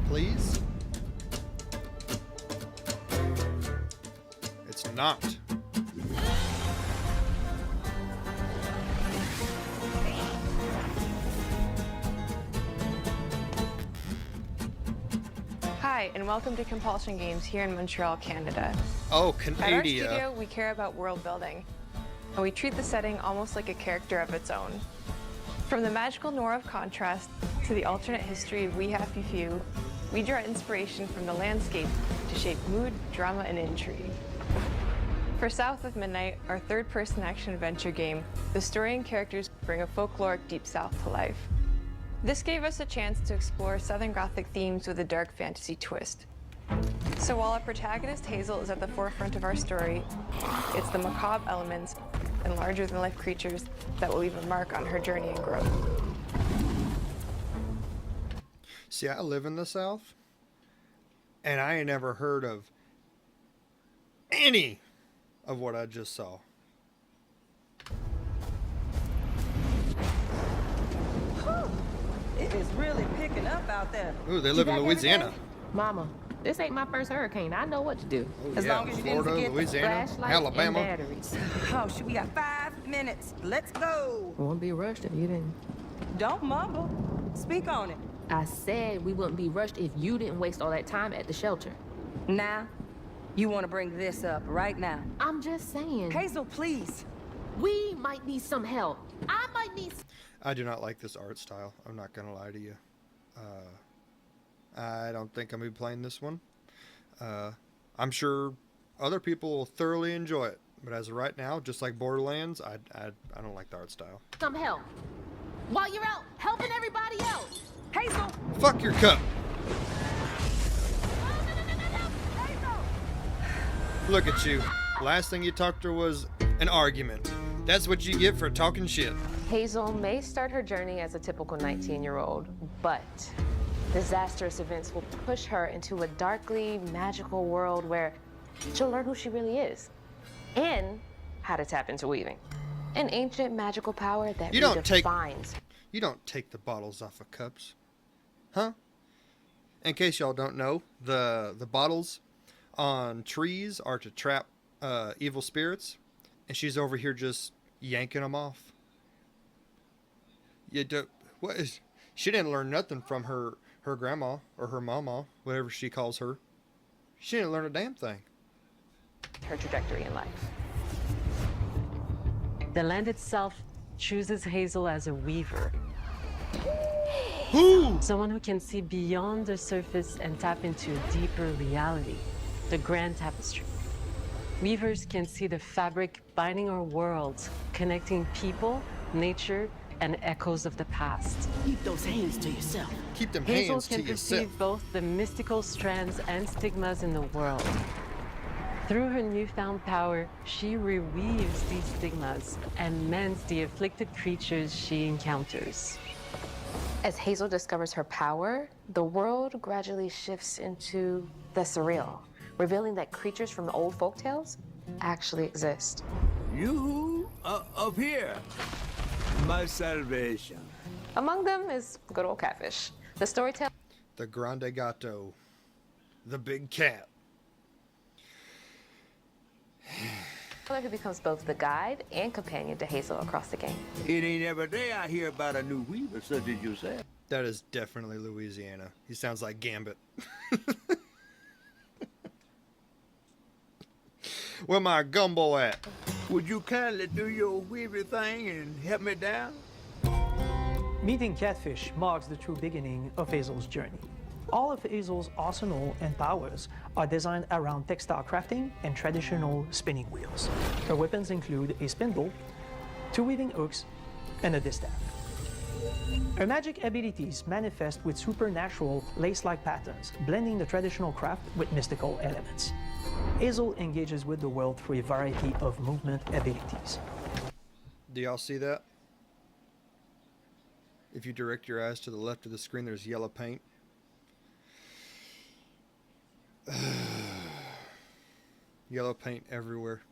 please? It's not. Hi, and welcome to Compulsion Games here in Montreal, Canada. Oh, At our Canada. studio, we care about world building, and we treat the setting almost like a character of its own. From the magical noir of contrast to the alternate history of We Happy Few, we draw inspiration from the landscape to shape mood, drama, and intrigue. For South of Midnight, our third-person action-adventure game, the story and characters bring a folkloric Deep South to life. This gave us a chance to explore Southern Gothic themes with a dark fantasy twist. So while our protagonist Hazel is at the forefront of our story, it's the macabre elements and larger-than-life creatures that will leave a mark on her journey and growth. See, I live in the South, and I ain't never heard of any of what I just saw. It is really picking up out there. Ooh, they live in Louisiana. Mama, this ain't my first hurricane. I know what to do. Oh, As yeah, long as you didn't Florida, forget the Louisiana, Flashlight Alabama. and batteries. Oh, shoot, we got 5 minutes. Let's go. Won't be rushed if you didn't. Don't mumble. Speak on it. I said we wouldn't be rushed if you didn't waste all that time at the shelter. Now, you want to bring this up right now. I'm just saying. Hazel, please. We might need some help. I might need. I do not like this art style. I'm not gonna lie to you. I don't think I'm gonna be playing this one. I'm sure other people will thoroughly enjoy it, but as of right now, just like Borderlands, I don't like the art style. Some help. While you're out helping everybody else. Hazel! Fuck your cup. Hazel! Look at you. Last thing you talked to was an argument. That's what you get for talking shit. Hazel may start her journey as a typical 19-year-old, but disastrous events will push her into a darkly magical world where she'll learn who she really is and how to tap into weaving. An ancient magical power that You don't redefines. You don't take the bottles off of cups. Huh? In case y'all don't know, the bottles on trees are to trap evil spirits, and she's over here just yanking them off. She didn't learn nothing from her grandma or her mama, whatever she calls her. She didn't learn a damn thing. Her trajectory in life. The land itself chooses Hazel as a weaver. Who? Someone who can see beyond the surface and tap into a deeper reality, the grand tapestry. Weavers can see the fabric binding our worlds, connecting people, nature, and echoes of the past. Keep those hands to yourself. Keep them Hazel hands to can yourself. perceive both the mystical strands and stigmas in the world. Through her newfound power, she reweaves these stigmas and mends the afflicted creatures she encounters. As Hazel discovers her power, the world gradually shifts into the surreal, revealing that creatures from the old folktales actually exist. You up here, my salvation. Among them is good old Catfish, the storyteller The Grande Gato. The big cat. who becomes both the guide and companion to Hazel across the game. It ain't every day I hear about a new weaver such as yourself. That is definitely Louisiana. He sounds like Gambit. Where my gumbo at? Would you kindly do your weaver thing and help me down? Meeting Catfish marks the true beginning of Hazel's journey. All of Hazel's arsenal and powers are designed around textile crafting and traditional spinning wheels. Her weapons include a spindle, 2 weaving hooks, and a distaff. Her magic abilities manifest with supernatural lace-like patterns, blending the traditional craft with mystical elements. Hazel engages with the world through a variety of movement abilities. Do y'all see that? If you direct your eyes to the left of the screen, there's yellow paint. Yellow paint everywhere.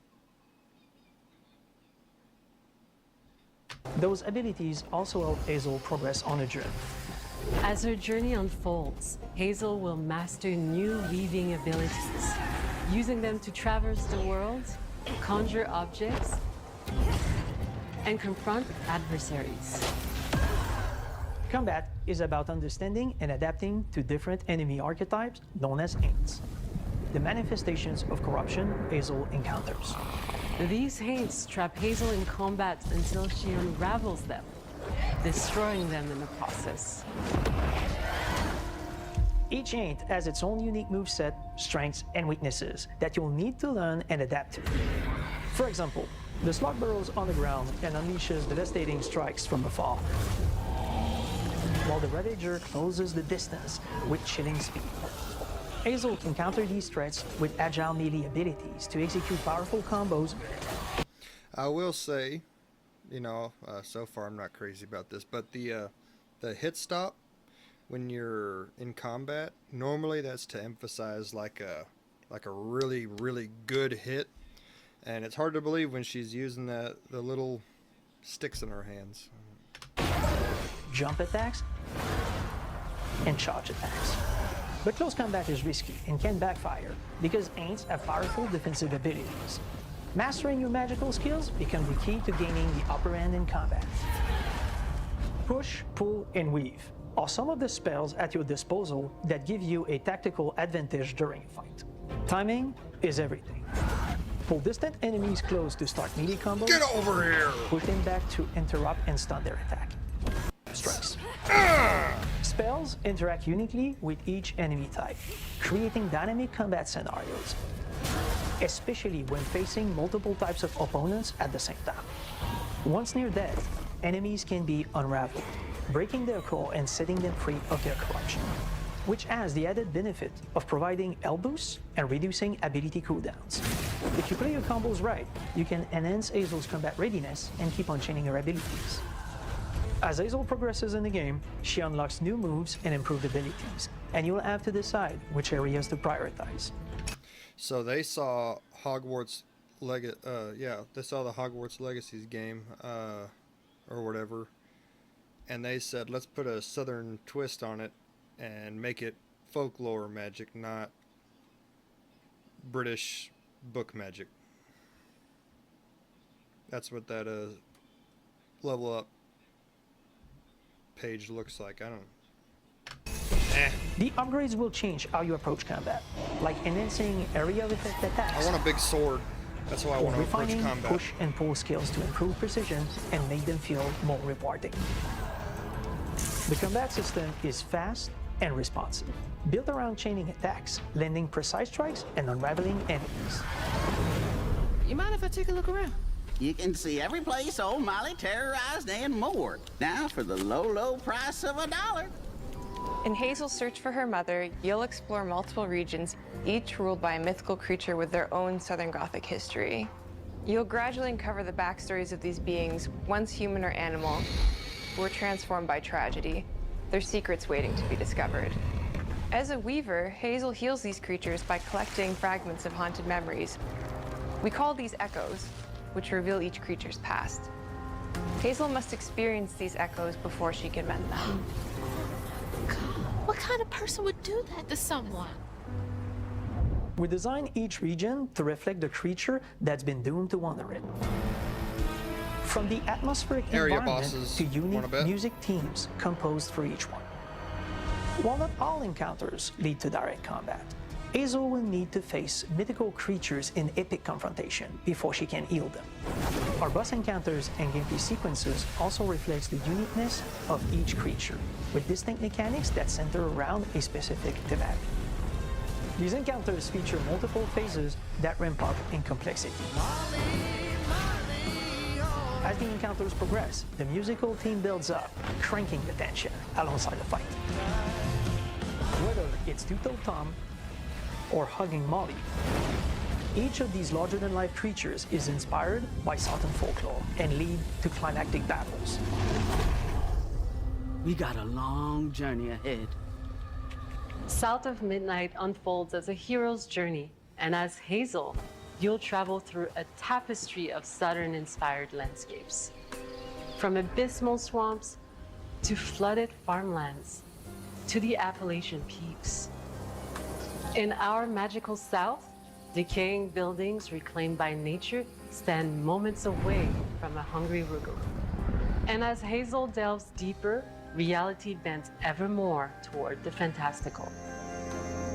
Those abilities also help Hazel progress on a journey. As her journey unfolds, Hazel will master new weaving abilities, using them to traverse the world, conjure objects, and confront adversaries. Combat is about understanding and adapting to different enemy archetypes known as Aints, the manifestations of corruption Hazel encounters. These Haints trap Hazel in combat until she unravels them, destroying them in the process. Each Aint has its own unique moveset, strengths, and weaknesses that you'll need to learn and adapt to. For example, the Slug burrows on the ground and unleashes devastating strikes from afar, while the Ravager closes the distance with chilling speed. Hazel can counter these threats with agile melee abilities to execute powerful combos. I will say, you know, so far I'm not crazy about this, but the hit stop when you're in combat, normally that's to emphasize like a really, really good hit. And it's hard to believe when she's using the little sticks in her hands. Jump attacks, and charge attacks. But close combat is risky and can backfire because Aints have powerful defensive abilities. Mastering your magical skills become the key to gaining the upper hand in combat. Push, pull, and weave are some of the spells at your disposal that give you a tactical advantage during a fight. Timing is everything. Pull distant enemies close to start melee combos. Get over here! Push them back to interrupt and stun their attack. Strikes. Spells interact uniquely with each enemy type, creating dynamic combat scenarios, especially when facing multiple types of opponents at the same time. Once near death, enemies can be unraveled, breaking their core and setting them free of their corruption, which has the added benefit of providing health boosts and reducing ability cooldowns. If you play your combos right, you can enhance Hazel's combat readiness and keep on chaining her abilities. As Hazel progresses in the game, she unlocks new moves and improved abilities, and you'll have to decide which areas to prioritize. So they saw Hogwarts they saw the Hogwarts Legacies game, or whatever, and they said, let's put a southern twist on it and make it folklore magic, not British book magic. That's what that level up page looks like. I don't. The upgrades will change how you approach combat, like enhancing area of effect attacks. I want a big sword. That's why I want to approach refining combat. push and pull skills to improve precision and make them feel more rewarding. The combat system is fast and responsive, built around chaining attacks, landing precise strikes, and unraveling enemies. You mind if I take a look around? You can see every place old Molly terrorized and more. Now for the low, low price of $1. In Hazel's search for her mother, you'll explore multiple regions, each ruled by a mythical creature with their own Southern Gothic history. You'll gradually uncover the backstories of these beings, once human or animal, who were transformed by tragedy, their secrets waiting to be discovered. As a weaver, Hazel heals these creatures by collecting fragments of haunted memories. We call these echoes, which reveal each creature's past. Hazel must experience these echoes before she can mend them. What kind of person would do that to someone? We design each region to reflect the creature that's been doomed to wander it. From the atmospheric Area environment bosses, to unique wanna bet? music themes composed for each one. While not all encounters lead to direct combat, Hazel will need to face mythical creatures in epic confrontation before she can heal them. Our boss encounters and gameplay sequences also reflects the uniqueness of each creature, with distinct mechanics that center around a specific thematic. These encounters feature multiple phases that ramp up in complexity. As the encounters progress, the musical theme builds up, cranking the tension alongside the fight. Whether it's Two-Toed Tom or hugging Molly, each of these larger-than-life creatures is inspired by Southern folklore and lead to climactic battles. We got a long journey ahead. South of Midnight unfolds as a hero's journey, and as Hazel, you'll travel through a tapestry of Southern-inspired landscapes. From abysmal swamps to flooded farmlands, to the Appalachian peaks. In our magical south, decaying buildings reclaimed by nature stand moments away from a hungry Rougarou. And as Hazel delves deeper, reality bends ever more toward the fantastical.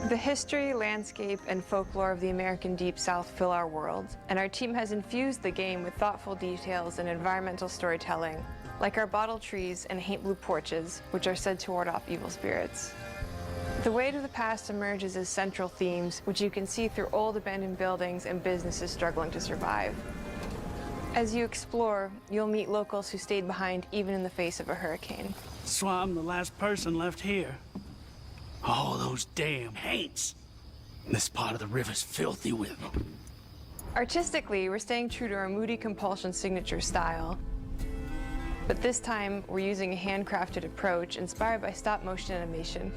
The history, landscape, and folklore of the American Deep South fill our world, and our team has infused the game with thoughtful details and environmental storytelling, like our bottle trees and haint blue porches, which are said to ward off evil spirits. The Way to the Past emerges as central themes, which you can see through old abandoned buildings and businesses struggling to survive. As you explore, you'll meet locals who stayed behind even in the face of a hurricane. That's why I'm the last person left here. All those damn haints. This part of the river's filthy with them. Artistically, we're staying true to our Moody Compulsion signature style. But this time, we're using a handcrafted approach inspired by stop-motion animation,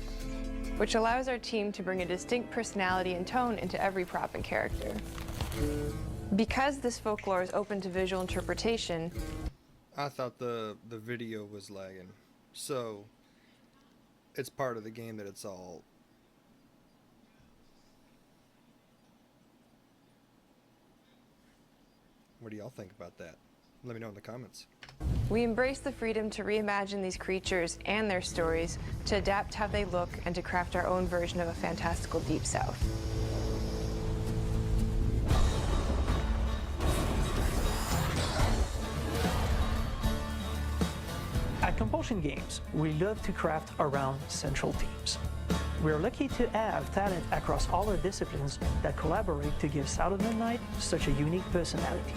which allows our team to bring a distinct personality and tone into every prop and character. Because this folklore is open to visual interpretation, I thought the video was lagging. So it's part of the game that it's all... What do y'all think about that? Let me know in the comments. we embrace the freedom to reimagine these creatures and their stories, to adapt how they look, and to craft our own version of a fantastical Deep South. At Compulsion Games, we love to craft around central themes. We're lucky to have talent across all our disciplines that collaborate to give South of Midnight such a unique personality.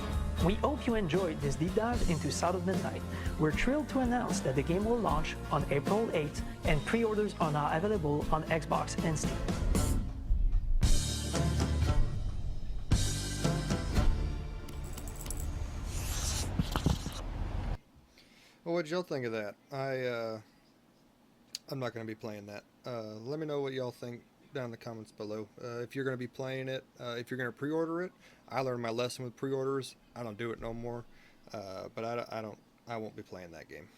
We hope you enjoyed this deep dive into South of Midnight. We're thrilled to announce that the game will launch on April 8th, and pre-orders are now available on Xbox and Steam. Well, what did y'all think of that? I'm not going to be playing that. Let me know what y'all think down in the comments below. If you're going to be playing it, if you're going to pre-order it, I learned my lesson with pre-orders. I don't do it no more. But I won't be playing that game.